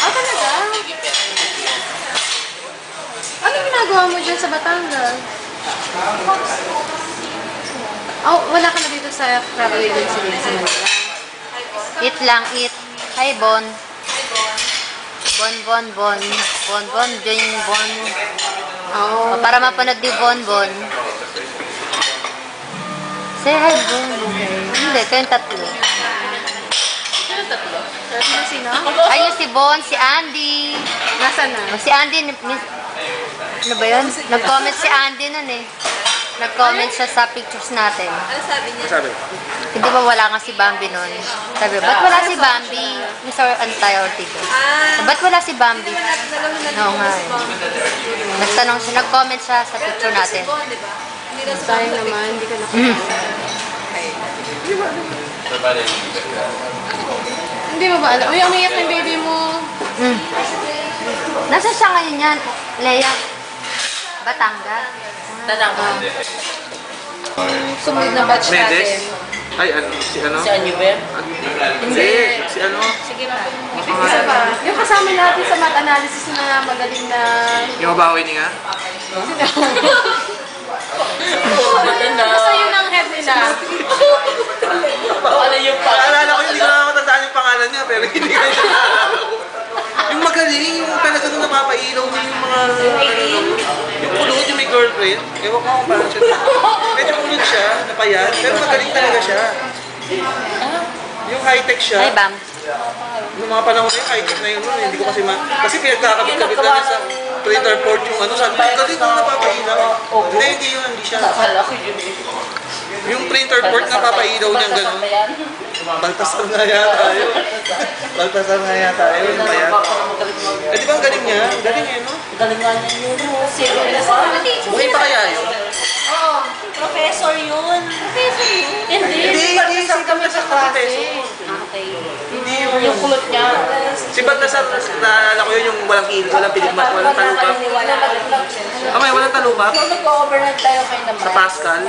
Ah, talaga? Ano ginagawa mo dyan sa Batangas? Oh, wala ka na dito sa travel agency dito sa Manila? Eat lang, eat. Hi, Bon. Bon, Bon, Bon. Bon, Bon, Jing, Bon. Oh. O, para mapanood ni Bon, Bon. Say hi, Bon. Hindi, kayong tatlo. Sino tatlo? Sino? Ayun, si Bon, si Andy. Nasaan na? O, si Andy, ano ba yun? Nag-comment si Andy nun eh. Nag-comment siya sa pictures natin. Ano sabi niya? Sabi? Hindi ba wala nga si Bambi nun? Sabi, ba't wala si Bambi? Mr. Antay Ortigo. Ba't wala si Bambi? Oo nga eh. Nagtanong siya, nag-comment siya sa picture natin. Sayang naman, hindi ka nakakita. Hindi mo ba alam? Uy, umiyak yung baby mo. Nasa siya ngayon yan? Leia? Batangas. Sumunod na batch natin. Medes? Ay, ano? Si ano? Si Aniver? Hindi. Si ano? Sige pa. Isa pa. Yung kasama natin sa math analysis na magaling na... Yung mabawi niya? Basta yun ang head nila. Ano yung Alala ko, hindi ko na matandaan yung pangalan niya, pero hindi ko na yung magaling, yung talaga nung napapailaw niya yung mga... Yung kulot, yung may girlfriend. Ewan ko kung paano siya. Medyo kulot siya, napayat, pero magaling talaga siya. Yung high-tech siya. Ay, Bam. Noong mga panahon na yung high-tech na yun, hindi ko kasi kasi pinagkakabit-kabit na niya sa printer port yung ano, sabi ko, galing nung napapailaw. Hindi yun, hindi siya. Akala ko yun eh. Yung printer port napapailaw niyang gano'n. Baltasar nga yata yun. Baltasar nga yata yun. Eh di ba ang galing niya? Ang galing eh, no? Galing nga niya yun. Buhay pa kaya yun? Oo. Professor yun. Professor yun? Hindi. Hindi si Baltasar na peso. Okay. Hindi Yung kulot niya. Si Baltasar, naalala ko yun yung walang piligmat, walang talupap. Wala. May walang talupap Nag-overnight tayo kayo naman. sa Pascal.